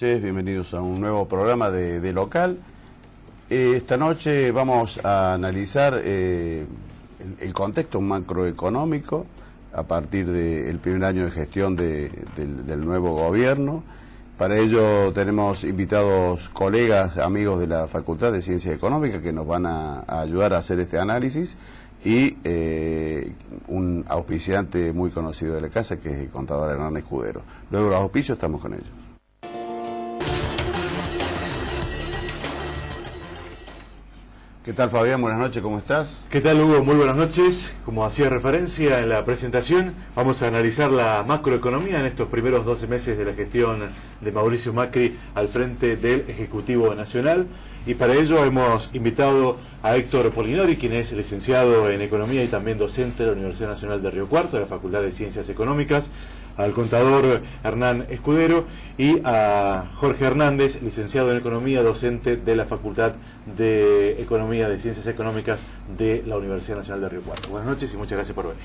Bienvenidos a un nuevo programa de Local. Esta noche vamos a analizar el contexto macroeconómico a partir del primer año de gestión del nuevo gobierno. Para ello tenemos invitados colegas, amigos de la Facultad de Ciencias Económicas que nos van a ayudar a hacer este análisis y un auspiciante muy conocido de la casa que es el contador Hernán Escudero. Luego de los auspicios estamos con ellos. ¿Qué tal, Fabián? Buenas noches, ¿cómo estás? ¿Qué tal, Hugo? Muy buenas noches. Como hacía referencia en la presentación, vamos a analizar la macroeconomía en estos primeros 12 meses de la gestión de Mauricio Macri al frente del Ejecutivo Nacional. Y para ello hemos invitado a Héctor Polinori, quien es licenciado en Economía y también docente de la Universidad Nacional de Río Cuarto, de la Facultad de Ciencias Económicas, al contador Hernán Escudero y a Jorge Hernández, licenciado en Economía, docente de la Facultad de Economía de Ciencias Económicas de la Universidad Nacional de Río Cuarto. Buenas noches y muchas gracias por venir.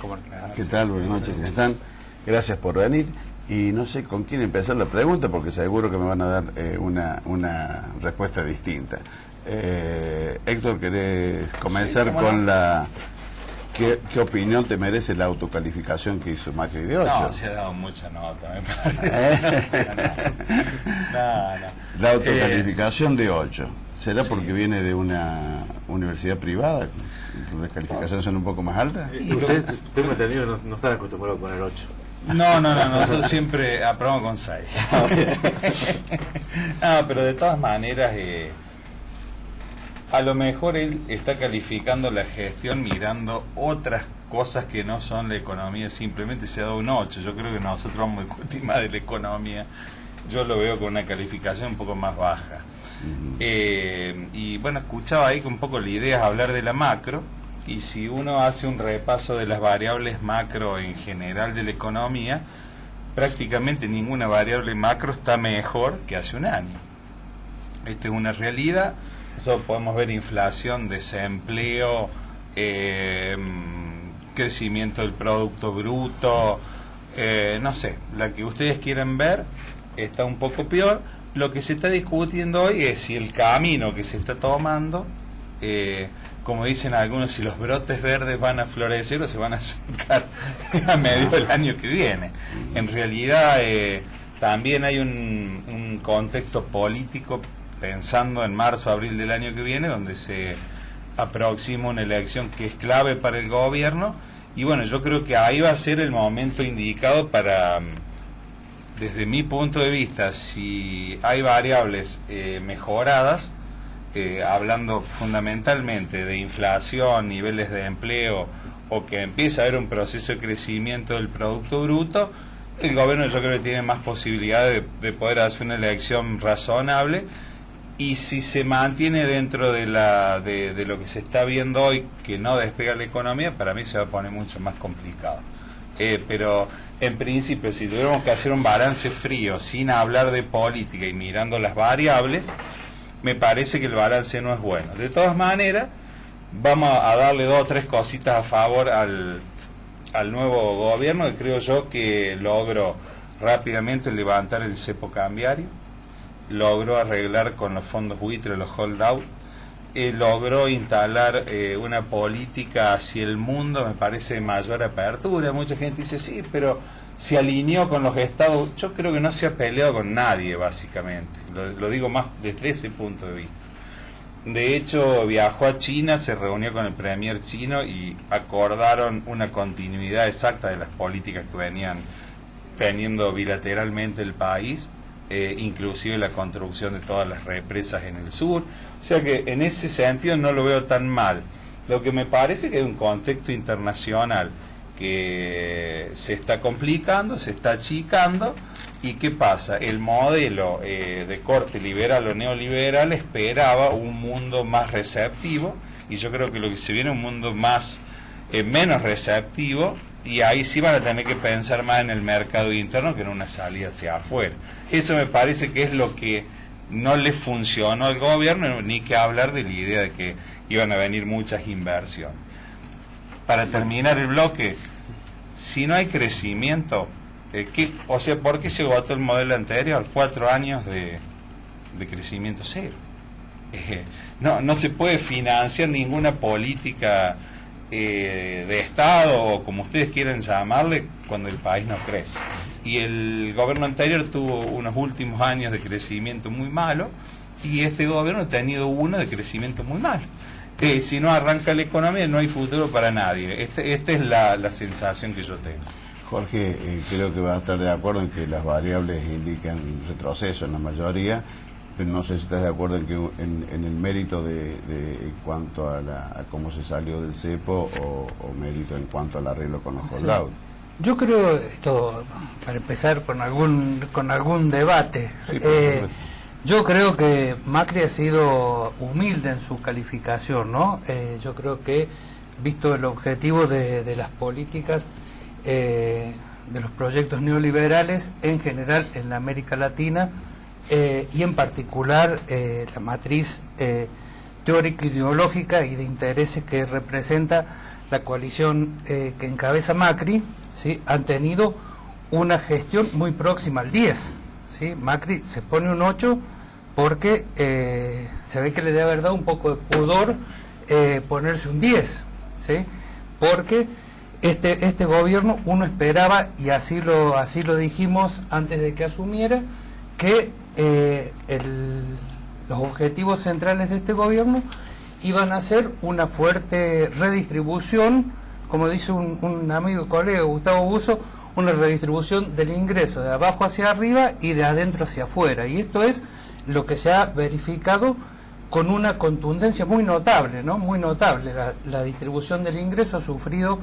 ¿Qué tal? Buenas noches, ¿cómo están? Gracias por venir. Y no sé con quién empezar la pregunta porque seguro que me van a dar una respuesta distinta. Héctor, ¿querés comenzar con la... ¿Qué opinión te merece la autocalificación que hizo Macri de 8? No, se ha dado mucha nota, me parece. No. La autocalificación de 8, ¿será porque viene de una universidad privada? ¿Las calificaciones son un poco más altas? Ustedes, tengo entendido, no están acostumbrados a poner 8. No, nosotros siempre aprobamos con 6. No, pero de todas maneras, a lo mejor él está calificando la gestión mirando otras cosas que no son la economía, simplemente se ha dado un 8. Yo creo que nosotros vamos a discutir más de la economía. Yo lo veo con una calificación un poco más baja. Y bueno, escuchaba ahí que un poco la idea es hablar de la macro. Y si uno hace un repaso de las variables macro en general de la economía, prácticamente ninguna variable macro está mejor que hace un año. Esta es una realidad. Eso podemos ver: inflación, desempleo, crecimiento del Producto Bruto, no sé, la que ustedes quieran ver está un poco peor. Lo que se está discutiendo hoy es si el camino que se está tomando, como dicen algunos, si los brotes verdes van a florecer o se van a secar a medio del año que viene. En realidad también hay un contexto político pensando en marzo, abril del año que viene, donde se aproxima una elección que es clave para el gobierno. Y bueno, yo creo que ahí va a ser el momento indicado para, desde mi punto de vista, si hay variables mejoradas, hablando fundamentalmente de inflación, niveles de empleo, o que empieza a haber un proceso de crecimiento del Producto Bruto, el gobierno yo creo que tiene más posibilidades de poder hacer una elección razonable. Y si se mantiene dentro de lo que se está viendo hoy, que no despega la economía, para mí se va a poner mucho más complicado. Pero en principio, si tuviéramos que hacer un balance frío, sin hablar de política y mirando las variables, me parece que el balance no es bueno. De todas maneras, vamos a darle 2 o 3 cositas a favor al nuevo gobierno, que creo yo que logró rápidamente levantar el cepo cambiario, logró arreglar con los fondos buitre, los hold-out, logró instalar una política hacia el mundo, me parece, de mayor apertura. Mucha gente dice, sí, pero se alineó con los estados. Yo creo que no se ha peleado con nadie, básicamente. Lo digo más desde ese punto de vista. De hecho, viajó a China, se reunió con el premier chino y acordaron una continuidad exacta de las políticas que venían teniendo bilateralmente el país. Inclusive la construcción de todas las represas en el sur. O sea que en ese sentido no lo veo tan mal. Lo que me parece que hay un contexto internacional que se está complicando, se está achicando. ¿Y qué pasa? El modelo de corte liberal o neoliberal esperaba un mundo más receptivo, y yo creo que lo que se viene es un mundo menos receptivo. Y ahí sí van a tener que pensar más en el mercado interno que en una salida hacia afuera. Eso me parece que es lo que no le funcionó al gobierno, ni que hablar de la idea de que iban a venir muchas inversiones. Para terminar el bloque, si no hay crecimiento, O sea, ¿por qué se votó el modelo anterior? 4 años de crecimiento cero. No se puede financiar ninguna política de Estado, o como ustedes quieran llamarle, cuando el país no crece. Y el gobierno anterior tuvo unos últimos años de crecimiento muy malo, y este gobierno ha tenido uno de crecimiento muy malo. Si no arranca la economía, no hay futuro para nadie. Esta es la sensación que yo tengo. Jorge, creo que va a estar de acuerdo en que las variables indican retroceso en la mayoría, pero no sé si estás de acuerdo en que en el mérito en cuanto a cómo se salió del cepo, o mérito en cuanto al arreglo con los holdados. Yo creo, esto para empezar con algún debate, Sí, yo creo que Macri ha sido humilde en su calificación, ¿no? Yo creo que, visto el objetivo de las políticas, de los proyectos neoliberales en general en la América Latina, y en particular la matriz teórica, ideológica y de intereses que representa la coalición que encabeza Macri, ¿sí? Han tenido una gestión muy próxima al 10, ¿sí? Macri se pone un 8 porque se ve que le debe haber dado un poco de pudor ponerse un 10, ¿sí? Porque este gobierno, uno esperaba, y así lo dijimos antes de que asumiera, que los objetivos centrales de este gobierno iban a ser una fuerte redistribución, como dice un amigo y colega, Gustavo Busso, una redistribución del ingreso de abajo hacia arriba y de adentro hacia afuera. Y esto es lo que se ha verificado con una contundencia muy notable, ¿no? Muy notable. La distribución del ingreso ha sufrido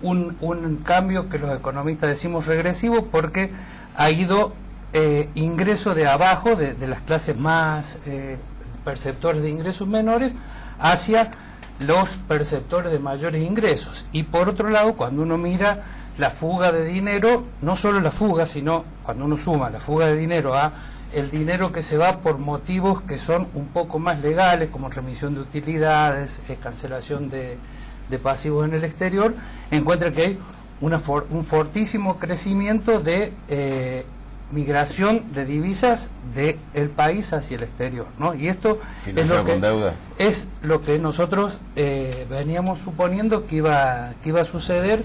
un cambio que los economistas decimos regresivo, porque ha ido ingreso de abajo, de las clases más perceptores de ingresos menores, hacia los perceptores de mayores ingresos. Y por otro lado, cuando uno mira la fuga de dinero, no solo la fuga, sino cuando uno suma la fuga de dinero a el dinero que se va por motivos que son un poco más legales, como remisión de utilidades, cancelación de pasivos en el exterior, encuentra que hay un fortísimo crecimiento de migración de divisas del país hacia el exterior, ¿no? Y esto es lo que nosotros veníamos suponiendo que iba a suceder,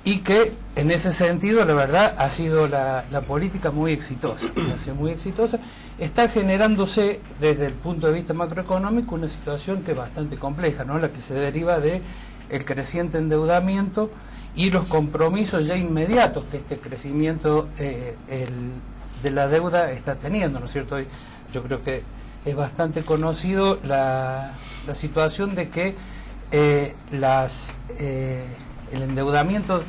y que en ese sentido, la verdad, ha sido la política muy exitosa. Ha sido muy exitosa. Está generándose desde el punto de vista macroeconómico una situación que es bastante compleja, ¿no? La que se deriva de el creciente endeudamiento y los compromisos ya inmediatos que este crecimiento de la deuda está teniendo, ¿no es cierto? Yo creo que es bastante conocido la situación de que el endeudamiento,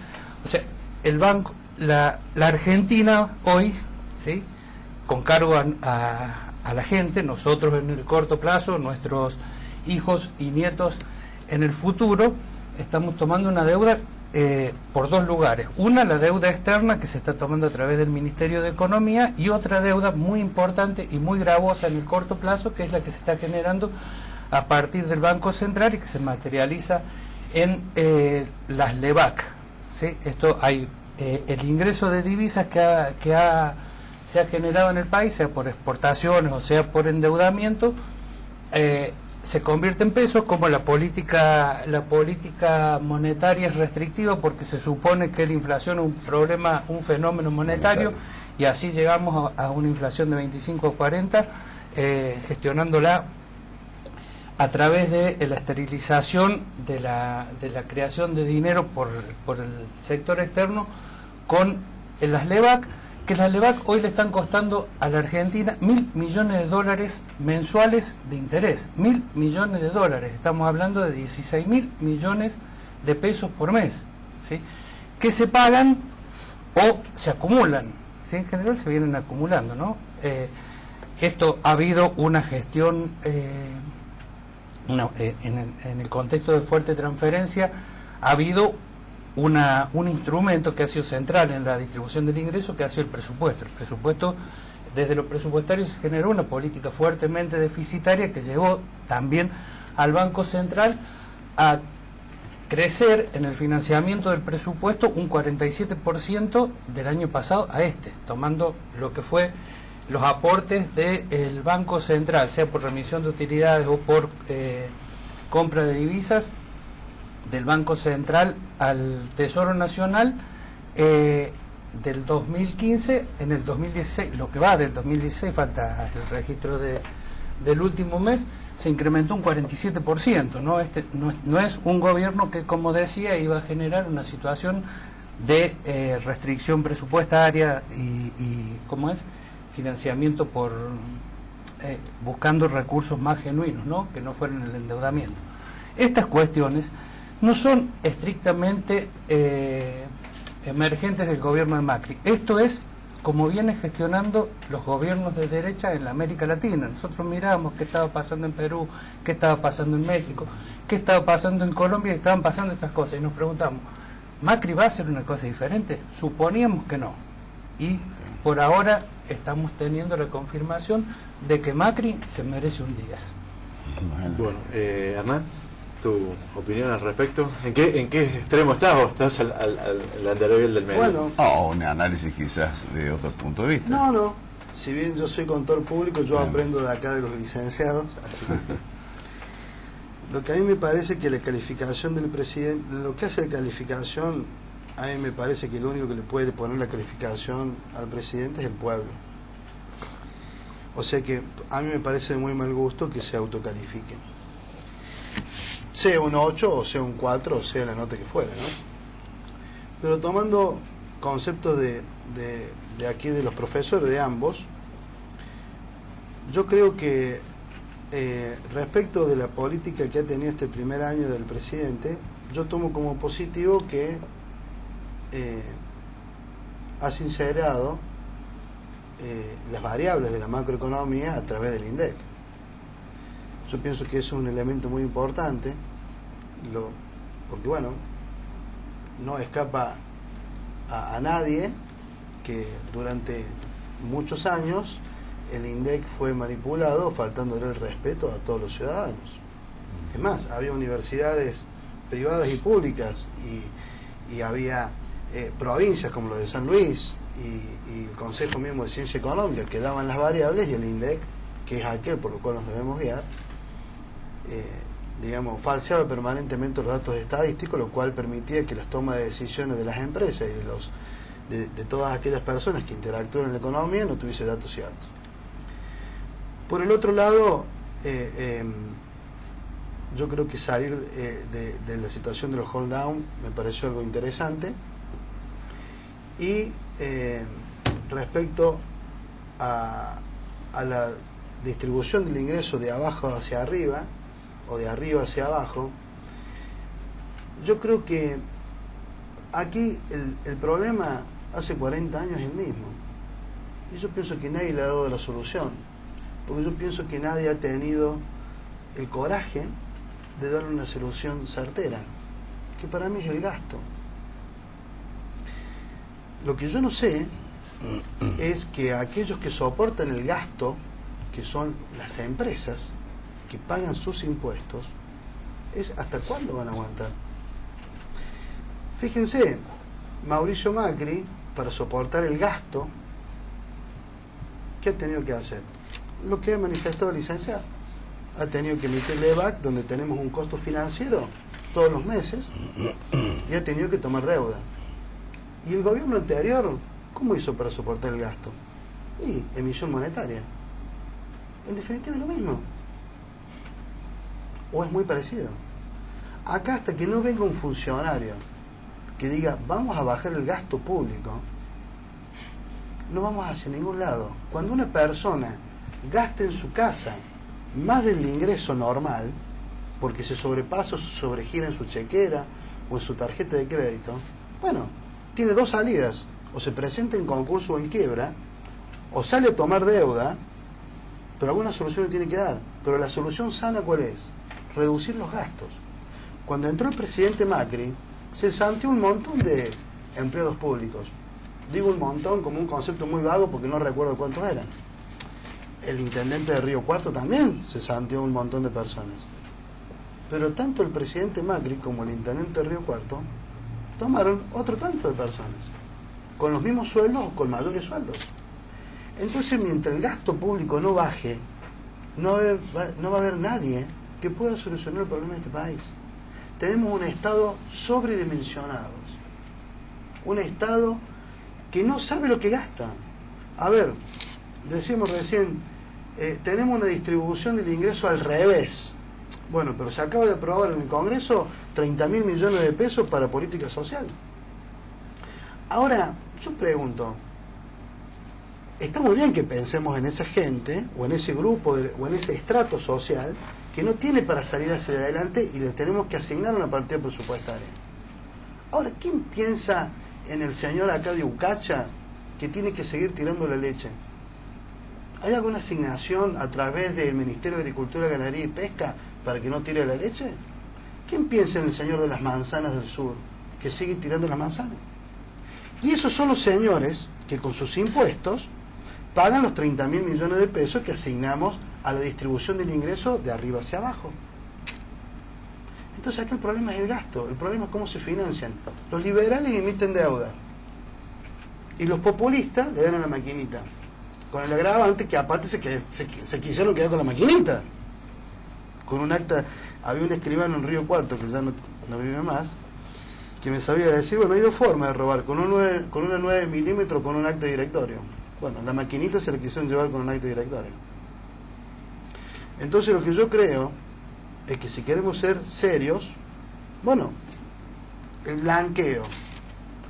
o sea, el banco, la Argentina hoy, ¿sí?, con cargo a la gente, nosotros en el corto plazo, nuestros hijos y nietos en el futuro, estamos tomando una deuda por dos lugares. Una, la deuda externa que se está tomando a través del Ministerio de Economía, y otra deuda muy importante y muy gravosa en el corto plazo, que es la que se está generando a partir del Banco Central y que se materializa en las LEBAC, ¿sí? Esto hay el ingreso de divisas se ha generado en el país, sea por exportaciones o sea por endeudamiento, se convierte en pesos. Como la política monetaria es restrictiva, porque se supone que la inflación es un fenómeno monetario, y así llegamos a una inflación de 25 o 40, gestionándola a través de la esterilización de la creación de dinero por el sector externo con las LEBAC, que las LEBAC hoy le están costando a la Argentina $1.000 millones mensuales de interés. $1.000 millones, estamos hablando de 16.000 millones de pesos por mes, ¿sí?, que se pagan o se acumulan, ¿sí? En general se vienen acumulando, ¿no? Esto ha habido una gestión en el contexto de fuerte transferencia, ha habido un instrumento que ha sido central en la distribución del ingreso, que ha sido el presupuesto. El presupuesto, desde lo presupuestario se generó una política fuertemente deficitaria que llevó también al Banco Central a crecer en el financiamiento del presupuesto un 47% del año pasado a tomando lo que fue los aportes del Banco Central, sea por remisión de utilidades o por compra de divisas del Banco Central al Tesoro Nacional, del 2015 en el 2016, lo que va del 2016, falta el registro del último mes, se incrementó un 47%, ¿no? No es un gobierno que, como decía, iba a generar una situación de restricción presupuestaria y ¿cómo es? Financiamiento por buscando recursos más genuinos, ¿no? Que no fueran el endeudamiento. Estas cuestiones no son estrictamente emergentes del gobierno de Macri. Esto es como vienen gestionando los gobiernos de derecha en la América Latina. Nosotros miramos qué estaba pasando en Perú, qué estaba pasando en México, qué estaba pasando en Colombia, y estaban pasando estas cosas, y nos preguntamos, ¿Macri va a hacer una cosa diferente? Suponíamos que no, y por ahora estamos teniendo la confirmación de que Macri se merece un 10. Bueno, Hernán, tu opinión al respecto. ¿En qué extremo estás, o estás al andarivel del medio? Bueno, un análisis quizás de otro punto de vista. No. Si bien yo soy contador público, yo aprendo de acá de los licenciados. Así que lo que a mí me parece que la calificación del presidente, lo que hace la calificación, a mí me parece que lo único que le puede poner la calificación al presidente es el pueblo. O sea que a mí me parece de muy mal gusto que se autocalifique. Sea un 8 o sea un 4 o sea la nota que fuera, ¿no? Pero tomando conceptos de aquí de los profesores de ambos, yo creo que respecto de la política que ha tenido este primer año del presidente, yo tomo como positivo que ha sincerado las variables de la macroeconomía a través del INDEC. Yo pienso que eso es un elemento muy importante, porque bueno, no escapa a nadie que durante muchos años el INDEC fue manipulado, faltándole el respeto a todos los ciudadanos. Es más, había universidades privadas y públicas, y había provincias como lo de San Luis y el Consejo mismo de Ciencia Económica que daban las variables, y el INDEC, que es aquel por lo cual nos debemos guiar, falseaba permanentemente los datos estadísticos, lo cual permitía que las tomas de decisiones de las empresas y de todas aquellas personas que interactúan en la economía no tuviese datos ciertos. Por el otro lado, yo creo que salir de la situación de los hold down me pareció algo interesante. Y respecto a la distribución del ingreso de abajo hacia arriba o de arriba hacia abajo, yo creo que aquí el problema hace 40 años es el mismo, y yo pienso que nadie le ha dado la solución, porque yo pienso que nadie ha tenido el coraje de darle una solución certera, que para mí es el gasto. Lo que yo no sé es que aquellos que soportan el gasto, que son las empresas que pagan sus impuestos, es hasta cuándo van a aguantar. Fíjense, Mauricio Macri, para soportar el gasto, ¿qué ha tenido que hacer? Lo que ha manifestado el licenciado. Ha tenido que emitir el EVAC, donde tenemos un costo financiero todos los meses, y ha tenido que tomar deuda. ¿Y el gobierno anterior cómo hizo para soportar el gasto? Y emisión monetaria. En definitiva es lo mismo. O es muy parecido. Acá, hasta que no venga un funcionario que diga vamos a bajar el gasto público, no vamos hacia ningún lado. Cuando una persona gasta en su casa más del ingreso normal, porque se sobrepasa o se sobregira en su chequera o en su tarjeta de crédito, bueno, tiene dos salidas: o se presenta en concurso o en quiebra, o sale a tomar deuda, pero alguna solución le tiene que dar. Pero la solución sana, ¿cuál es? Reducir los gastos. Cuando entró el presidente Macri, se santeó un montón de empleados públicos. Digo un montón como un concepto muy vago porque no recuerdo cuántos eran. El intendente de Río Cuarto también se santeó un montón de personas. Pero tanto el presidente Macri como el intendente de Río Cuarto tomaron otro tanto de personas, con los mismos sueldos o con mayores sueldos. Entonces, mientras el gasto público no baje, no va a haber nadie que pueda solucionar el problema de este país. Tenemos un Estado sobredimensionado, un Estado que no sabe lo que gasta. A ver, decíamos recién, tenemos una distribución del ingreso al revés. Bueno, pero se acaba de aprobar en el Congreso 30.000 millones de pesos para política social. Ahora, yo pregunto, está muy bien que pensemos en esa gente, o en ese grupo, o en ese estrato social, que no tiene para salir hacia adelante y le tenemos que asignar una partida presupuestaria. Ahora, ¿quién piensa en el señor acá de Ucacha que tiene que seguir tirando la leche? ¿Hay alguna asignación a través del Ministerio de Agricultura, Ganadería y Pesca para que no tire la leche? ¿Quién piensa en el señor de las manzanas del sur que sigue tirando las manzanas? Y esos son los señores que con sus impuestos pagan los 30.000 millones de pesos que asignamos a la distribución del ingreso de arriba hacia abajo. Entonces aquí el problema es el gasto, el problema es cómo se financian. Los liberales emiten deuda y los populistas le dan a la maquinita, con el agravante que aparte se quisieron quedar con la maquinita. Con un acta, había un escribano en Río Cuarto, que ya no vive más, que me sabía decir, bueno, hay dos formas de robar, con una 9 milímetros o con un acta de directorio. Bueno, la maquinita se la quisieron llevar con un acta de directorio. Entonces lo que yo creo es que si queremos ser serios, bueno, el blanqueo.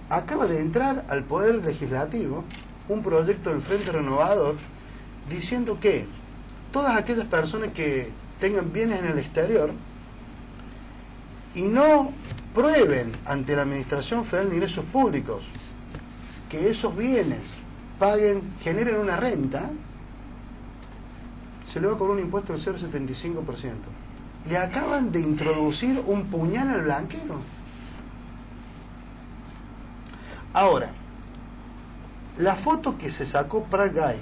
Acaba de entrar al Poder Legislativo un proyecto del Frente Renovador diciendo que todas aquellas personas que tengan bienes en el exterior y no prueben ante la Administración Federal de Ingresos Públicos que esos bienes generen una renta, se le va a cobrar un impuesto del 0,75%. Le acaban de introducir un puñal al blanqueo. Ahora, la foto que se sacó Prat Gai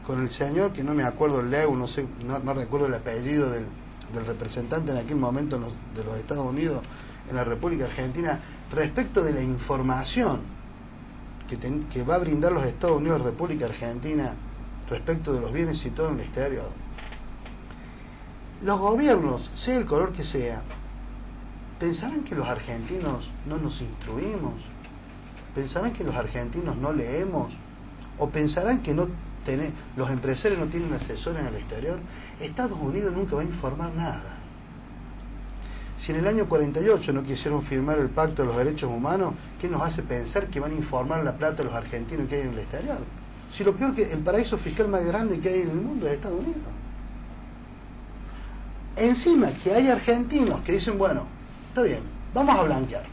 con el señor, que no me acuerdo el Leu, no recuerdo el apellido del representante en aquel momento de los Estados Unidos en la República Argentina, respecto de la información que va a brindar los Estados Unidos a la República Argentina respecto de los bienes situados en el exterior. Los gobiernos, sea el color que sea, ¿pensarán que los argentinos no nos instruimos? ¿Pensarán que los argentinos no leemos? ¿O pensarán que los empresarios no tienen asesores en el exterior? Estados Unidos nunca va a informar nada. Si en el año 48 no quisieron firmar el Pacto de los Derechos Humanos, ¿qué nos hace pensar que van a informar la plata de los argentinos que hay en el exterior? Si lo peor, que el paraíso fiscal más grande que hay en el mundo es Estados Unidos. Encima que hay argentinos que dicen, bueno, está bien, vamos a blanquear.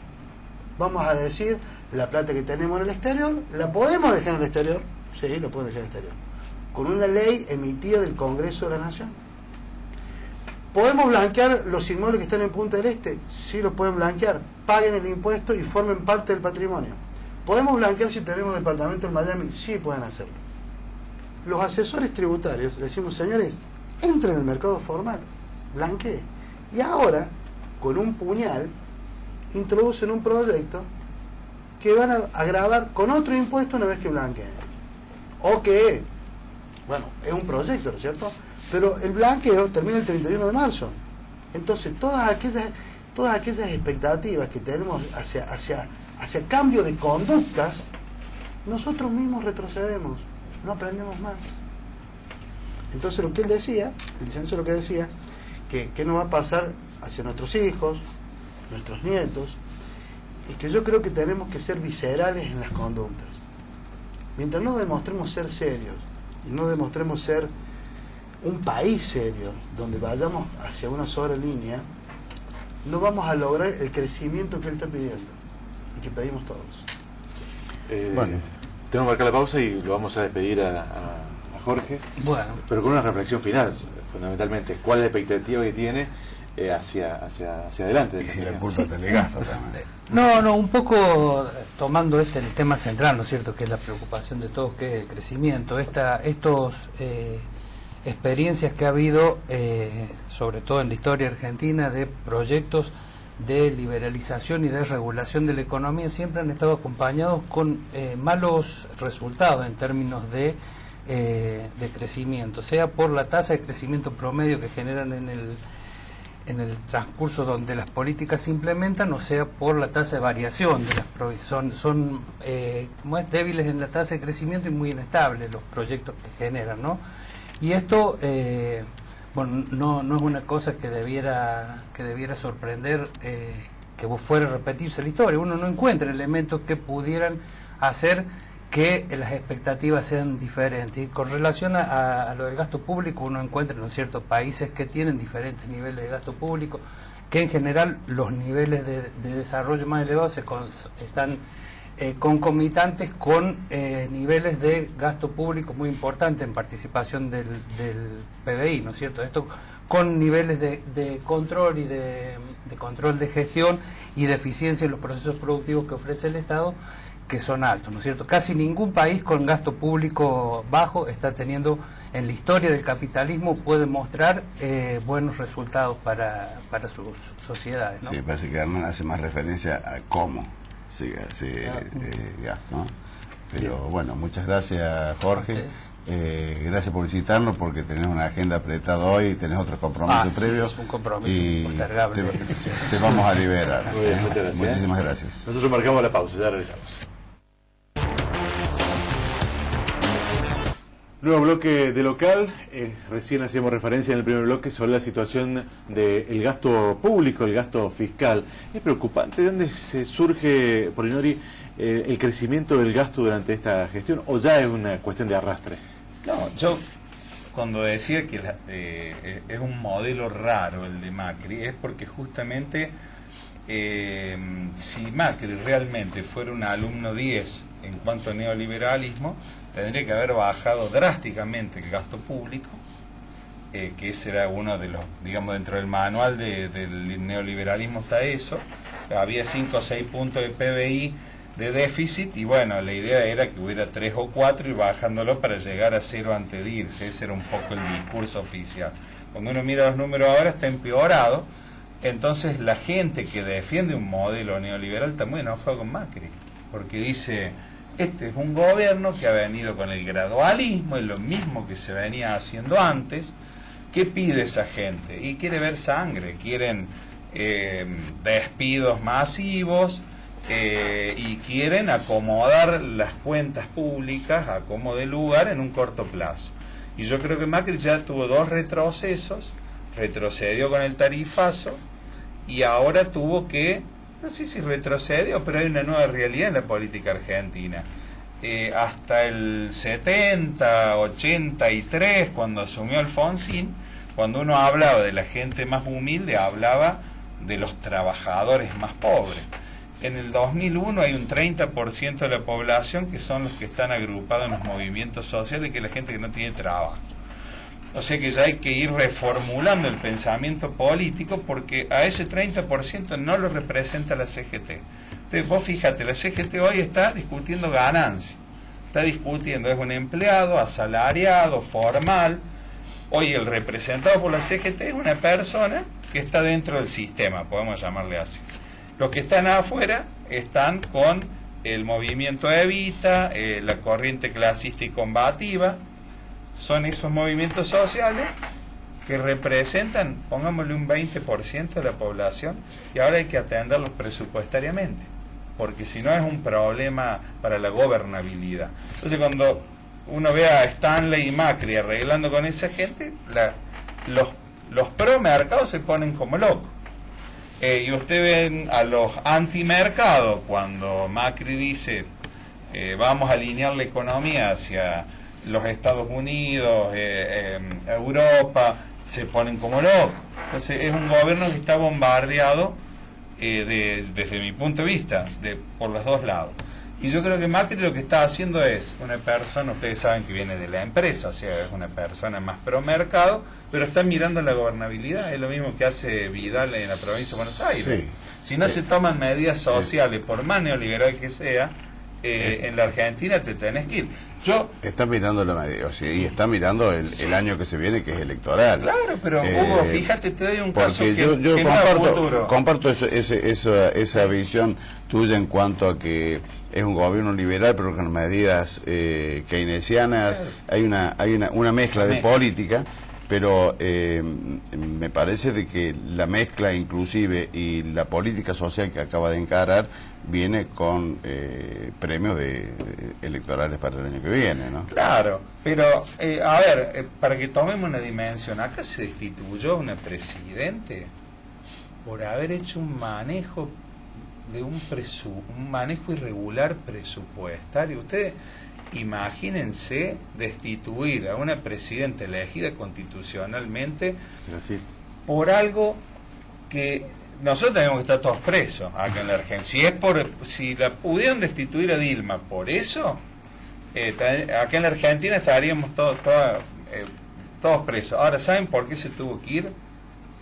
Vamos a decir, la plata que tenemos en el exterior, ¿la podemos dejar en el exterior? Sí, lo podemos dejar en el exterior. Con una ley emitida del Congreso de la Nación. ¿Podemos blanquear los inmuebles que están en Punta del Este? Sí, los pueden blanquear. Paguen el impuesto y formen parte del patrimonio. ¿Podemos blanquear si tenemos departamento en Miami? Sí, pueden hacerlo. Los asesores tributarios le decimos, señores, entren en el mercado formal, blanqueen. Y ahora, con un puñal, introducen un proyecto que van a gravar con otro impuesto una vez que blanqueen. O que, bueno, es un proyecto, ¿no es cierto? Pero el blanqueo termina el 31 de marzo. Entonces, todas aquellas expectativas que tenemos hacia cambio de conductas, nosotros mismos retrocedemos, no aprendemos más. Entonces, lo que él decía, el licenciado lo que decía, que no va a pasar hacia nuestros hijos, nuestros nietos, y que yo creo que tenemos que ser viscerales en las conductas. Mientras no demostremos ser serios, y no demostremos ser un país serio, donde vayamos hacia una sola línea, no vamos a lograr el crecimiento que él está pidiendo, y que pedimos todos. Bueno, tenemos que marcar la pausa y lo vamos a despedir a Jorge, bueno, pero con una reflexión final, fundamentalmente. ¿Cuál es la expectativa que tiene hacia adelante? Y si la culpa te le gasto también. No, un poco tomando el tema central, ¿no es cierto?, que es la preocupación de todos, que es el crecimiento. experiencias que ha habido, sobre todo en la historia argentina, de proyectos de liberalización y de regulación de la economía, siempre han estado acompañados con malos resultados en términos de crecimiento, sea por la tasa de crecimiento promedio que generan en el transcurso donde las políticas se implementan, o sea por la tasa de variación de las son más débiles en la tasa de crecimiento y muy inestables los proyectos que generan, ¿no? Y esto bueno, no es una cosa que debiera sorprender, que fuera a repetirse la historia. Uno no encuentra elementos que pudieran hacer que las expectativas sean diferentes. Y con relación a lo del gasto público, uno encuentra, ¿no es cierto?, países que tienen diferentes niveles de gasto público, que en general los niveles de desarrollo más elevados están concomitantes con niveles de gasto público muy importantes en participación del PBI, ¿no es cierto? Esto con niveles de control y de control de gestión y de eficiencia en los procesos productivos que ofrece el Estado, que son altos, ¿no es cierto? Casi ningún país con gasto público bajo está teniendo, en la historia del capitalismo, puede mostrar buenos resultados para sus sociedades, ¿no? Sí, parece que Hernán hace más referencia a cómo se gasto, ¿no? Pero bueno, muchas gracias, Jorge. Gracias por visitarnos, porque tenés una agenda apretada hoy, tenés otro compromiso previo. Sí, es un compromiso y postergable. te vamos a liberar. Muy bien, muchas gracias. Muchísimas gracias. Nosotros marcamos la pausa, ya regresamos. Nuevo bloque de local. Recién hacíamos referencia en el primer bloque sobre la situación del gasto público, el gasto fiscal. Es preocupante. ¿De dónde se surge, Polinori, el crecimiento del gasto durante esta gestión, o ya es una cuestión de arrastre? No, yo cuando decía que es un modelo raro el de Macri, es porque justamente si Macri realmente fuera un alumno 10 en cuanto a neoliberalismo, tendría que haber bajado drásticamente el gasto público, que ese era uno de los, digamos, dentro del manual del neoliberalismo está eso. Había 5 o 6 puntos de PBI de déficit, y bueno, la idea era que hubiera 3 o 4 y bajándolo para llegar a 0 antes de irse. Ese era un poco el discurso oficial. Cuando uno mira los números ahora, está empeorado. Entonces la gente que defiende un modelo neoliberal está muy enojado con Macri, porque dice: este es un gobierno que ha venido con el gradualismo, es lo mismo que se venía haciendo antes. ¿Qué pide esa gente? Y quiere ver sangre, quieren despidos masivos, y quieren acomodar las cuentas públicas a como de lugar en un corto plazo. Y yo creo que Macri ya tuvo 2 retrocesos, retrocedió con el tarifazo y ahora tuvo que, no sé si retrocedió, pero hay una nueva realidad en la política argentina. Hasta el 70, 83, cuando asumió Alfonsín, cuando uno hablaba de la gente más humilde, hablaba de los trabajadores más pobres. En el 2001 hay un 30% de la población que son los que están agrupados en los movimientos sociales, que es la gente que no tiene trabajo. O sea que ya hay que ir reformulando el pensamiento político, porque a ese 30% no lo representa la CGT. Entonces vos fíjate, la CGT hoy está discutiendo ganancias, está discutiendo, es un empleado asalariado, formal. Hoy el representado por la CGT es una persona que está dentro del sistema, podemos llamarle así. Los que están afuera están con el movimiento Evita, la corriente clasista y combativa. Son esos movimientos sociales que representan, pongámosle, un 20% de la población, y ahora hay que atenderlos presupuestariamente, porque si no es un problema para la gobernabilidad. Entonces cuando uno ve a Stanley y Macri arreglando con esa gente, los pro mercados se ponen como locos. Y usted ven a los antimercados cuando Macri dice vamos a alinear la economía hacia los Estados Unidos, Europa, se ponen como locos. Entonces es un gobierno que está bombardeado desde mi punto de vista por los dos lados. Y yo creo que Macri lo que está haciendo es una persona, ustedes saben que viene de la empresa, o sea, es una persona más pro mercado, pero está mirando la gobernabilidad. Es lo mismo que hace Vidal en la provincia de Buenos Aires. Sí. Si no se toman medidas sociales, por más neoliberal que sea, en la Argentina te tenés que ir. Está mirando y está mirando el año que se viene, que es electoral. Claro, pero Hugo, fíjate, te doy un caso porque que yo no es futuro. comparto esa visión tuya en cuanto a que es un gobierno liberal, pero con medidas keynesianas. Claro. Hay una mezcla de política, pero me parece de que la mezcla inclusive y la política social que acaba de encarar viene con premios electorales para el año que viene, ¿no? Claro, pero a ver, para que tomemos una dimensión, acá se destituyó a una presidente por haber hecho un manejo de un manejo irregular presupuestario. Ustedes imagínense destituir a una presidenta elegida constitucionalmente por algo que nosotros tenemos que estar todos presos acá en la Argentina. Si la pudieron destituir a Dilma por eso, acá en la Argentina estaríamos todos presos. Ahora, ¿saben por qué se tuvo que ir?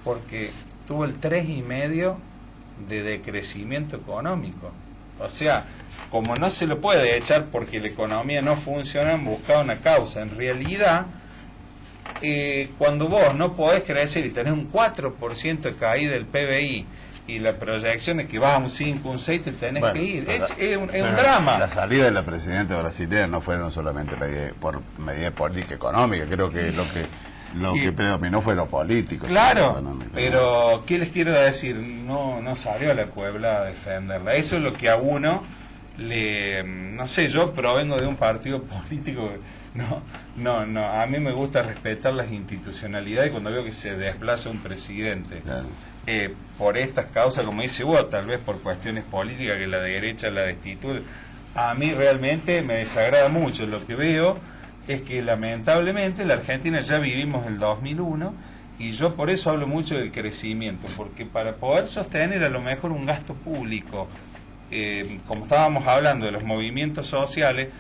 Porque tuvo el 3,5% de decrecimiento económico. O sea, como no se lo puede echar porque la economía no funciona, han buscado una causa. En realidad, cuando vos no podés crecer y tenés un 4% de caída del PBI y la proyección es que vas a un 5, un 6, te tenés que ir. Es un drama. La salida de la presidenta brasileña no fueron solamente por medida política económica, creo que lo que predominó fue lo político. Claro, pero ¿qué les quiero decir? No salió a la Puebla a defenderla. Eso es lo que a uno no sé, yo provengo de un partido político. A mí me gusta respetar las institucionalidades cuando veo que se desplaza un presidente. Claro. Por estas causas, como dice vos, tal vez por cuestiones políticas que la derecha la destituye. A mí realmente me desagrada mucho. Lo que veo es que lamentablemente en la Argentina ya vivimos el 2001 y yo por eso hablo mucho del crecimiento, porque para poder sostener a lo mejor un gasto público, como estábamos hablando de los movimientos sociales,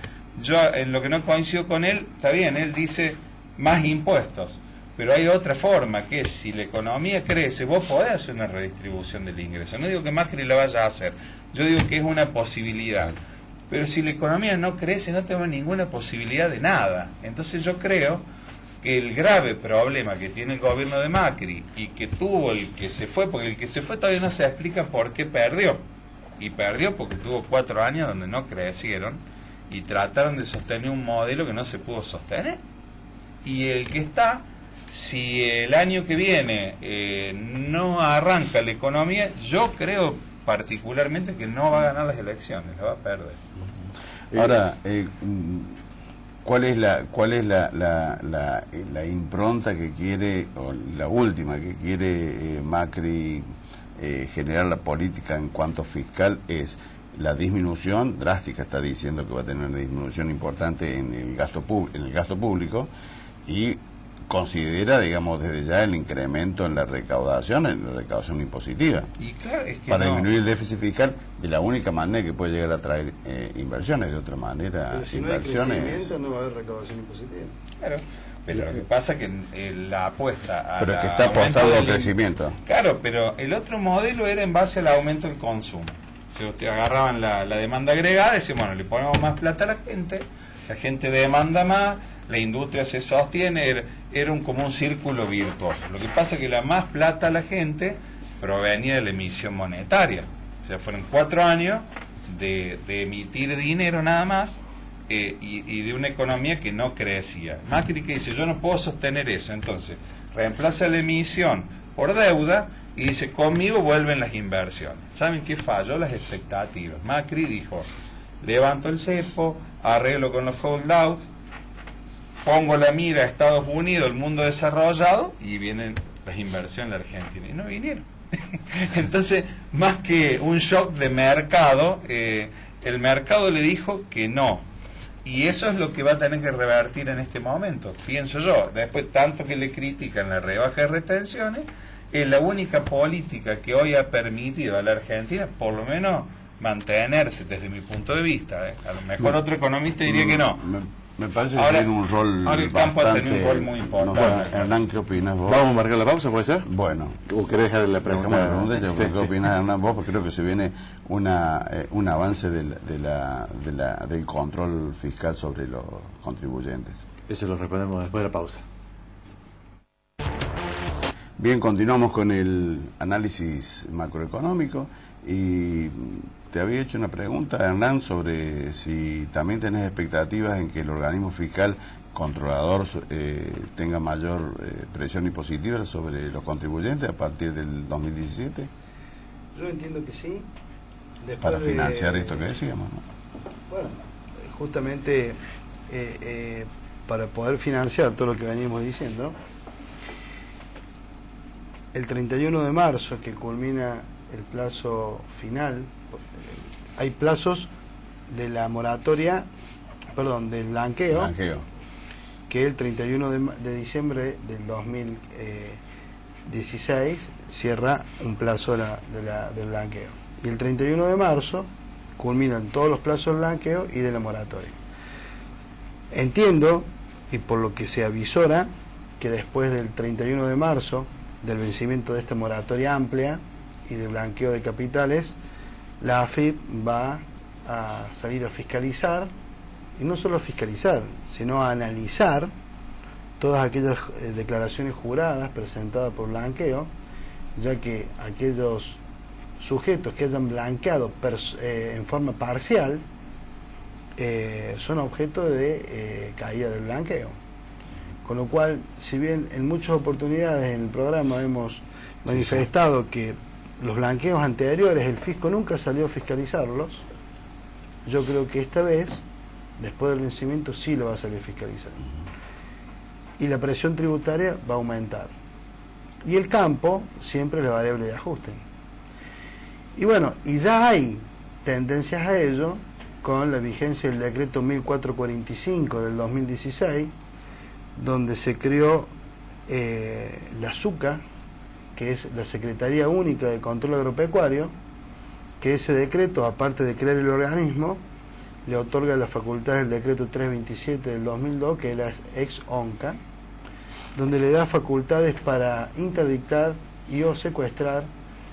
yo en lo que no coincido con él, está bien, él dice más impuestos, pero hay otra forma, que es si la economía crece, vos podés hacer una redistribución del ingreso. No digo que Macri la vaya a hacer, yo digo que es una posibilidad. Pero si la economía no crece, no tenemos ninguna posibilidad de nada. Entonces yo creo que el grave problema que tiene el gobierno de Macri y que tuvo el que se fue, porque el que se fue todavía no se explica por qué perdió. Y perdió porque tuvo 4 años donde no crecieron y trataron de sostener un modelo que no se pudo sostener. Y el que está, si el año que viene no arranca la economía, yo creo particularmente que no va a ganar las elecciones, la va a perder. Ahora, ¿cuál es la impronta que quiere, o la última que quiere Macri generar la política en cuanto fiscal? Es la disminución drástica, está diciendo que va a tener una disminución importante en el gasto público, y considera, digamos, desde ya el incremento en la recaudación impositiva. Y claro, es que para disminuir el déficit fiscal de la única manera que puede llegar a traer inversiones. De otra manera, pero si inversiones. No hay crecimiento, no va a haber recaudación impositiva. Claro, pero lo que pasa es que la apuesta a pero es que está apostando al crecimiento. Claro, pero el otro modelo era en base al aumento del consumo. Si ustedes agarraban la demanda agregada, decían, bueno, le ponemos más plata a la gente demanda más, la industria se sostiene, era como un círculo virtuoso. Lo que pasa es que la más plata a la gente provenía de la emisión monetaria. O sea, fueron 4 años de emitir dinero nada más, y de una economía que no crecía. Macri que dice, yo no puedo sostener eso, entonces reemplaza la emisión por deuda y dice, conmigo vuelven las inversiones. ¿Saben qué falló? Las expectativas. Macri dijo, levanto el cepo, arreglo con los holdouts, pongo la mira a Estados Unidos, el mundo desarrollado, y vienen las inversiones en la Argentina. Y no vinieron. Entonces, más que un shock de mercado, el mercado le dijo que no. Y eso es lo que va a tener que revertir en este momento, pienso yo. Después, tanto que le critican la rebaja de retenciones, es la única política que hoy ha permitido a la Argentina, por lo menos, mantenerse desde mi punto de vista. A lo mejor otro economista diría que no. Me parece que Ahora- tiene un rol ahora el campo ha bastante... tenido un rol muy importante. No sé, Hernán, ¿qué opinas vos? Vamos a marcar la pausa, ¿puede ser? Bueno, ¿O querés dejar la dejamos pregunta? la pregunta y te- Sí, ¿qué sí. opinas, Hernán, vos? Porque creo que se viene un avance del control fiscal sobre los contribuyentes. Eso lo respondemos después de la pausa. Bien, continuamos con el análisis macroeconómico y te había hecho una pregunta, Hernán, sobre si también tenés expectativas en que el organismo fiscal controlador tenga mayor presión impositiva sobre los contribuyentes a partir del 2017 Yo entiendo que sí. Después para de- financiar esto que decíamos, ¿no? Bueno, justamente para poder financiar todo lo que venimos diciendo, el 31 de marzo, que culmina el plazo final, hay plazos de la moratoria, perdón, del blanqueo, Blanqueo. que el 31 de diciembre del 2016 cierra un plazo del blanqueo. Y el 31 de marzo culminan todos los plazos del blanqueo y de la moratoria. Entiendo, y por lo que se avisora, que después del 31 de marzo, del vencimiento de esta moratoria amplia y de blanqueo de capitales, la AFIP va a salir a fiscalizar, y no solo a fiscalizar, sino a analizar todas aquellas declaraciones juradas presentadas por blanqueo, ya que aquellos sujetos que hayan blanqueado en forma parcial son objeto de caída del blanqueo. Con lo cual, si bien en muchas oportunidades en el programa hemos manifestado que los blanqueos anteriores el fisco nunca salió a fiscalizarlos, yo creo que esta vez, después del vencimiento, sí lo va a salir a fiscalizar. Y la presión tributaria va a aumentar. Y el campo siempre es la variable de ajuste. Y bueno, y ya hay tendencias a ello con la vigencia del decreto 1445 del 2016, donde se creó la SUCA, que es la Secretaría Única de Control Agropecuario, que ese decreto, aparte de crear el organismo, le otorga las facultades del decreto 327 del 2002, que es la ex ONCA, donde le da facultades para interdictar y o secuestrar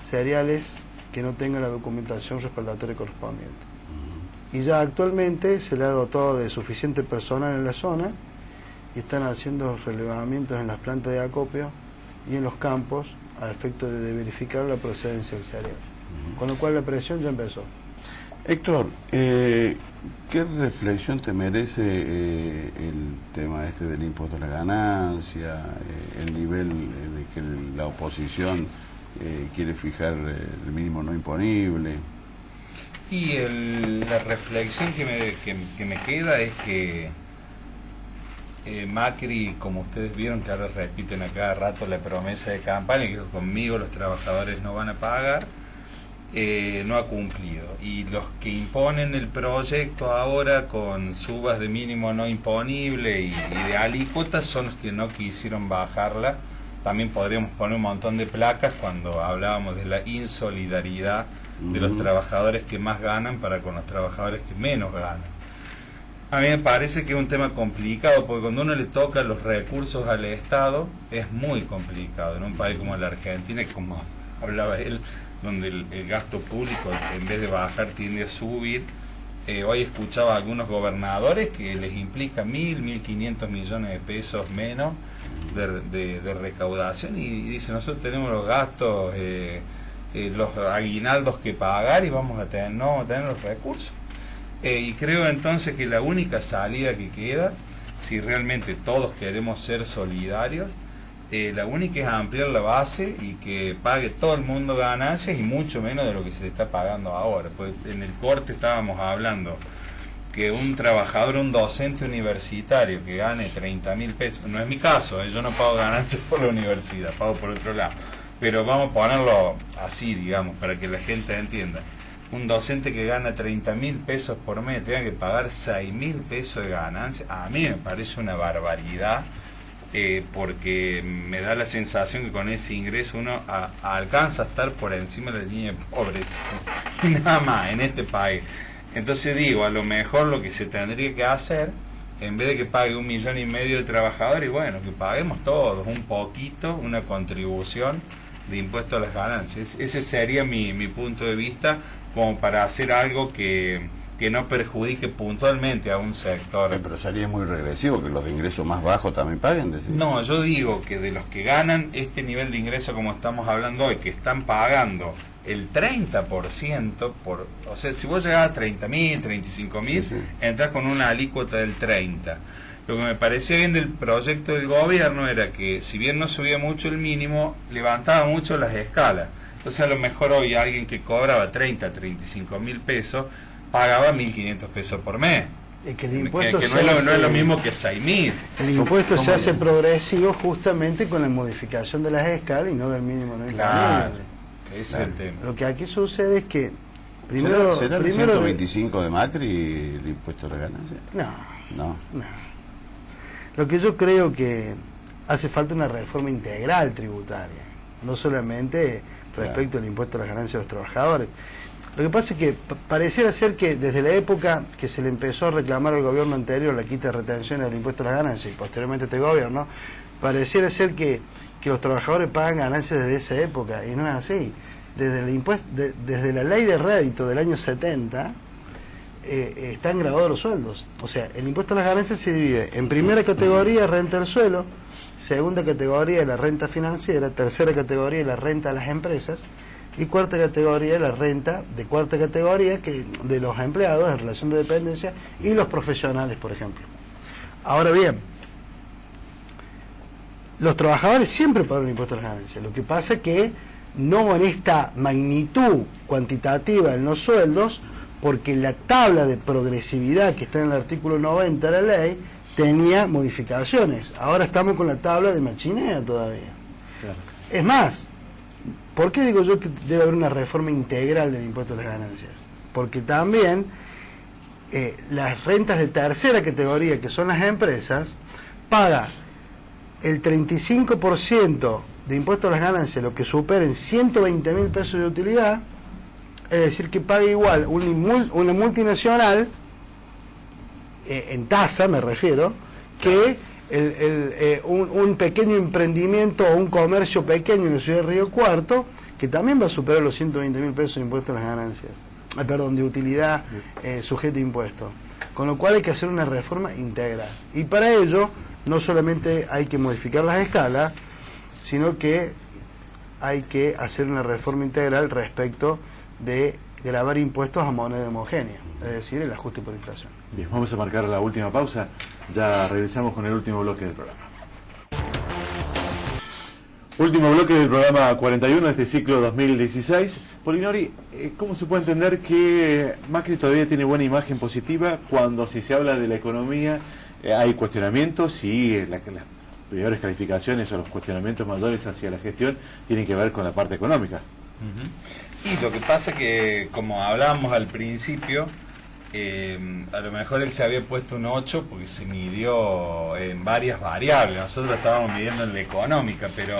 cereales que no tengan la documentación respaldatoria correspondiente. Y ya actualmente se le ha dotado de suficiente personal en la zona y están haciendo relevamientos en las plantas de acopio y en los campos a efecto de verificar la procedencia del cereal. Con lo cual la presión ya empezó. Héctor, ¿qué reflexión te merece el tema este del impuesto a la ganancia, el nivel en el que la oposición quiere fijar el mínimo no imponible? Y la reflexión que me queda es que Macri, como ustedes vieron, que ahora repiten a cada rato la promesa de campaña, que conmigo los trabajadores no van a pagar, no ha cumplido. Y los que imponen el proyecto ahora con subas de mínimo no imponible y de alícuotas son los que no quisieron bajarla. También podríamos poner un montón de placas cuando hablábamos de la insolidaridad de los trabajadores que más ganan para con los trabajadores que menos ganan. A mí me parece que es un tema complicado, porque cuando uno le toca los recursos al Estado, es muy complicado. En un país como la Argentina, como hablaba él, donde el gasto público, en vez de bajar, tiende a subir. Hoy escuchaba a algunos gobernadores que les implica 1.500 millones de pesos menos de recaudación, y dicen, nosotros tenemos los gastos, los aguinaldos que pagar y no vamos a tener los recursos. Y creo entonces que la única salida que queda, si realmente todos queremos ser solidarios, la única es ampliar la base y que pague todo el mundo ganancias y mucho menos de lo que se está pagando ahora. Pues en el corte estábamos hablando que un trabajador, un docente universitario que gane 30.000 pesos, no es mi caso, yo no pago ganancias por la universidad, pago por otro lado, pero vamos a ponerlo así, digamos, para que la gente entienda. Un docente que gana 30.000 pesos por mes tenga que pagar 6.000 pesos de ganancia, a mí me parece una barbaridad, porque me da la sensación que con ese ingreso uno alcanza a estar por encima de la línea de pobreza, y nada más en este país. Entonces digo, a lo mejor lo que se tendría que hacer en vez de que pague 1,5 millones de trabajadores, y bueno, que paguemos todos un poquito, una contribución de impuesto a las ganancias. Ese sería mi punto de vista, como para hacer algo que no perjudique puntualmente a un sector. Pero sería muy regresivo que los de ingresos más bajos también paguen. No, yo digo que de los que ganan este nivel de ingreso como estamos hablando hoy, que están pagando el 30%, o sea, si vos llegás a 30.000, 35.000, sí. entras con una alícuota del 30%. Lo que me parecía bien del proyecto del gobierno era que, si bien no subía mucho el mínimo, levantaba mucho las escalas. Entonces, a lo mejor hoy alguien que cobraba 35.000 pesos pagaba 1.500 pesos por mes. Es que el impuesto que no es lo mismo que 6.000. El impuesto se hace ¿Cómo? Progresivo justamente con la modificación de las escalas y no del mínimo no Claro, imponible. ese es el tema. Lo que aquí sucede es que primero... ¿Será el primero 125 de Macri el impuesto a la ganancia? No. No. Lo que yo creo que hace falta una reforma integral tributaria, no solamente respecto al impuesto a las ganancias de los trabajadores. Lo que pasa es que pareciera ser que desde la época que se le empezó a reclamar al gobierno anterior la quita de retenciones del impuesto a las ganancias y posteriormente este gobierno, pareciera ser que los trabajadores pagan ganancias desde esa época, y no es así. Desde la ley de rédito del año 70 están grabados los sueldos. O sea, el impuesto a las ganancias se divide en primera categoría, renta del suelo; segunda categoría, la renta financiera; tercera categoría, la renta a las empresas; y cuarta categoría, la renta de cuarta categoría, que de los empleados en relación de dependencia y los profesionales, por ejemplo. Ahora bien, los trabajadores siempre pagan impuesto a las ganancias. Lo que pasa es que no en esta magnitud cuantitativa en los sueldos, porque la tabla de progresividad que está en el artículo 90 de la ley tenía modificaciones. Ahora estamos con la tabla de machinea todavía. Claro. Es más, ¿por qué digo yo que debe haber una reforma integral del impuesto a las ganancias? Porque también las rentas de tercera categoría, que son las empresas, paga el 35% de impuesto a las ganancias, lo que superen 120.000 pesos de utilidad. Es decir, que paga igual una multinacional, en tasa me refiero, que un pequeño emprendimiento o un comercio pequeño en la ciudad de Río Cuarto, que también va a superar los 120.000 pesos de impuesto a las ganancias, de utilidad sujeta a impuesto. Con lo cual hay que hacer una reforma integral. Y para ello, no solamente hay que modificar las escalas, sino que hay que hacer una reforma integral respecto de gravar impuestos a moneda homogénea, es decir, el ajuste por inflación. Bien, vamos a marcar la última pausa. Ya regresamos con el último bloque del programa. Último bloque del programa 41 de este ciclo 2016. Polinori, ¿cómo se puede entender que Macri todavía tiene buena imagen positiva cuando, si se habla de la economía, hay cuestionamientos y las peores calificaciones o los cuestionamientos mayores hacia la gestión tienen que ver con la parte económica? Y lo que pasa que, como hablábamos al principio, a lo mejor él se había puesto un 8 porque se midió en varias variables. Nosotros estábamos midiendo en la económica, pero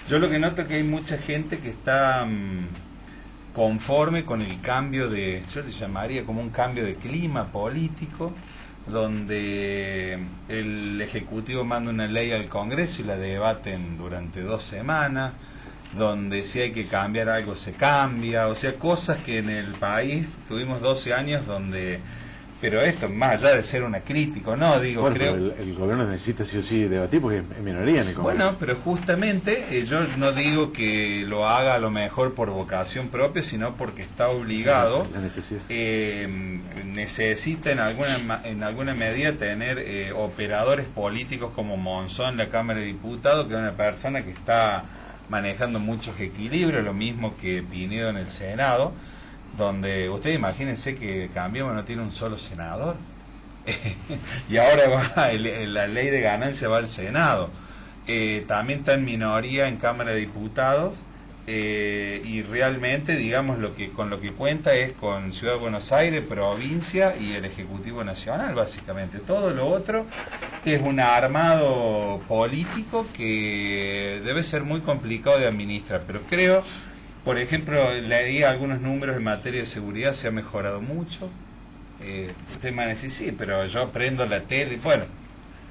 yo lo que noto es que hay mucha gente que está conforme con el cambio yo le llamaría como un cambio de clima político, donde el Ejecutivo manda una ley al Congreso y la debaten durante 2 semanas, donde si hay que cambiar algo se cambia, o sea, cosas que en el país tuvimos 12 años donde... Pero esto, más allá de ser una crítica, ¿no? Digo, bueno, creo... el gobierno necesita sí o sí debatir porque es minoría en el Congreso. Bueno, pero justamente yo no digo que lo haga a lo mejor por vocación propia, sino porque está obligado. La necesidad. Necesita en alguna medida tener operadores políticos como Monzón en la Cámara de Diputados, que es una persona que está manejando muchos equilibrios, lo mismo que Pinedo en el Senado, donde ustedes imagínense que Cambiemos no tiene un solo senador y ahora va la ley de ganancia va al Senado, también está en minoría en Cámara de Diputados, y realmente, digamos, con lo que cuenta es con Ciudad de Buenos Aires, provincia y el Ejecutivo Nacional, básicamente. Todo lo otro es un armado político que debe ser muy complicado de administrar, pero creo, por ejemplo, leí algunos números en materia de seguridad, se ha mejorado mucho. ustedes me van a decir, sí, pero yo prendo la tele. Bueno,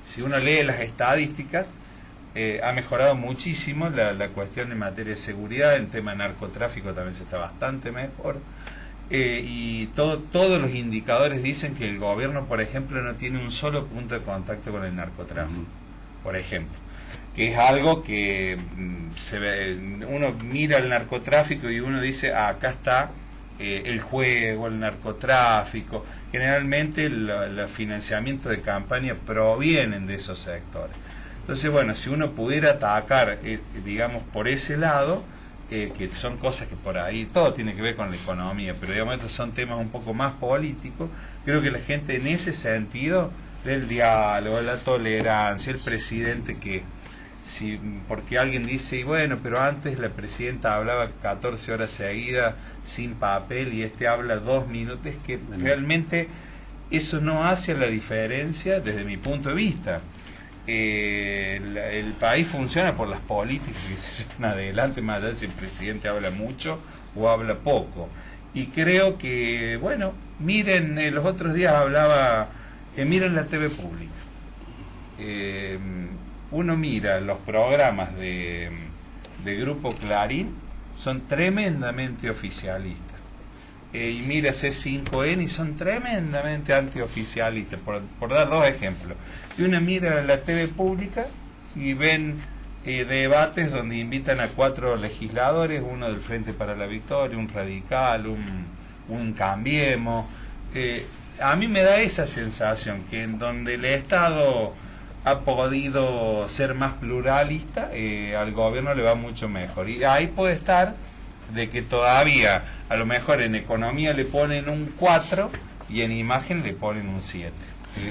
si uno lee las estadísticas, ha mejorado muchísimo la cuestión en materia de seguridad. En tema de narcotráfico también se está bastante mejor. Y todos los indicadores dicen que el gobierno, por ejemplo, no tiene un solo punto de contacto con el narcotráfico, por ejemplo, que es algo que se ve, uno mira el narcotráfico y uno dice, acá está el juego, el narcotráfico. Generalmente los financiamientos de campaña provienen de esos sectores. Entonces, bueno, si uno pudiera atacar, digamos, por ese lado, que son cosas que por ahí, todo tiene que ver con la economía, pero digamos, estos son temas un poco más políticos, creo que la gente en ese sentido, del diálogo, la tolerancia, el presidente que, si porque alguien dice, y bueno, pero antes la presidenta hablaba 14 horas seguidas sin papel y habla 2 minutos, es que realmente eso no hace la diferencia desde mi punto de vista. El país funciona por las políticas que se llevan adelante, más allá de si el presidente habla mucho o habla poco. Y creo que, bueno, miren, los otros días hablaba, miren la TV pública. Uno mira los programas de Grupo Clarín, son tremendamente oficialistas. Y mira C5N y son tremendamente antioficialistas, por dar 2 ejemplos. Y uno mira la TV pública y ven debates donde invitan a 4 legisladores, uno del Frente para la Victoria, un radical, un Cambiemos. A mí me da esa sensación, que en donde el Estado ha podido ser más pluralista, al gobierno le va mucho mejor. Y ahí puede estar de que todavía, a lo mejor en economía le ponen un 4 y en imagen le ponen un 7.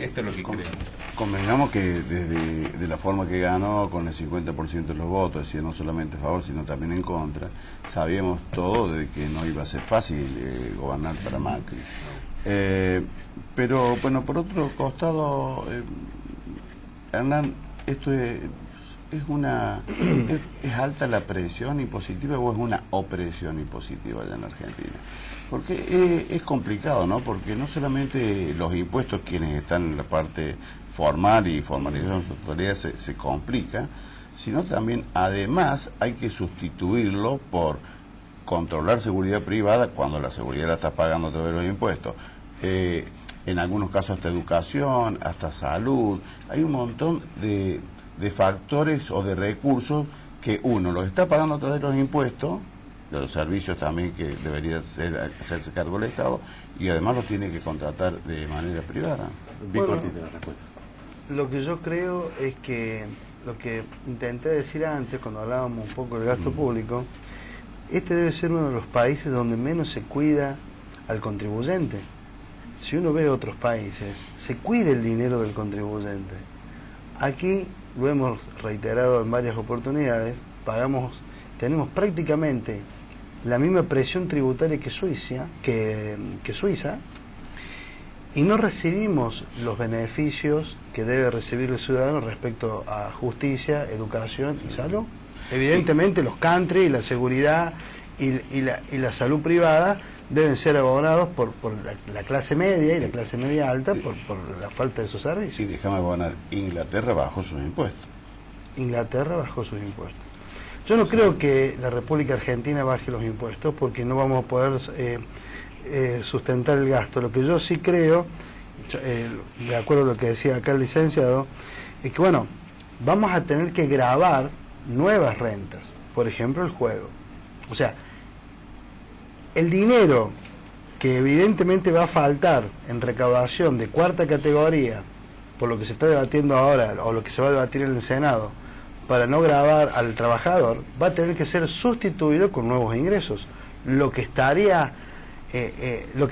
Esto es lo que creo. Convengamos que de la forma que ganó, con el 50% de los votos, es decir, no solamente a favor, sino también en contra, sabíamos todo de que no iba a ser fácil gobernar para Macri. Pero, bueno, por otro costado, Hernán, esto es alta la presión impositiva o es una opresión impositiva allá en Argentina, porque es complicado, ¿no? Porque no solamente los impuestos, quienes están en la parte formal y formalización en su totalidad se complica, sino también además hay que sustituirlo por controlar seguridad privada cuando la seguridad la estás pagando a través de los impuestos. En algunos casos hasta educación, hasta salud. Hay un montón de factores o de recursos que uno los está pagando a través de los impuestos, de los servicios también que debería hacerse cargo del Estado, y además los tiene que contratar de manera privada. Bueno, lo que yo creo es que lo que intenté decir antes cuando hablábamos un poco del gasto público, este debe ser uno de los países donde menos se cuida al contribuyente. Si uno ve otros países, se cuida el dinero del contribuyente. Aquí, lo hemos reiterado en varias oportunidades, tenemos prácticamente la misma presión tributaria que Suiza, y no recibimos los beneficios que debe recibir el ciudadano respecto a justicia, educación y salud. Evidentemente los country, la seguridad y la salud privada deben ser abonados por la clase media y la clase media alta por la falta de esos servicios. Y déjame abonar, Inglaterra bajó sus impuestos. Inglaterra bajó sus impuestos. Yo no creo que la República Argentina baje los impuestos porque no vamos a poder sustentar el gasto. Lo que yo sí creo, de acuerdo a lo que decía acá el licenciado, es que bueno, vamos a tener que gravar nuevas rentas, por ejemplo el juego. O sea, el dinero que evidentemente va a faltar en recaudación de 4ª categoría, por lo que se está debatiendo ahora, o lo que se va a debatir en el Senado, para no gravar al trabajador, va a tener que ser sustituido con nuevos ingresos. Lo que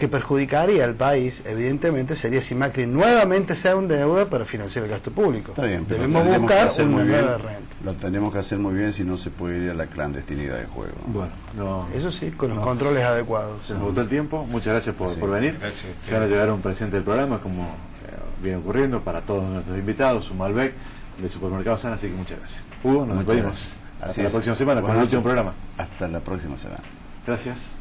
perjudicaría al país, evidentemente, sería si Macri nuevamente se endeuda para financiar el gasto público. Está bien, pero debemos buscar una nueva renta. Lo tenemos que hacer muy bien, si no se puede ir a la clandestinidad del juego. Bueno, eso sí, con los controles adecuados. Se nos agotó el tiempo. Muchas gracias por venir. Gracias. Se van a llegar a un presente del programa, como viene ocurriendo para todos nuestros invitados, un Malbec de Supermercado Sana, así que muchas gracias. Hugo, nos despedimos. Hasta la próxima semana con el último programa. Hasta la próxima semana. Gracias.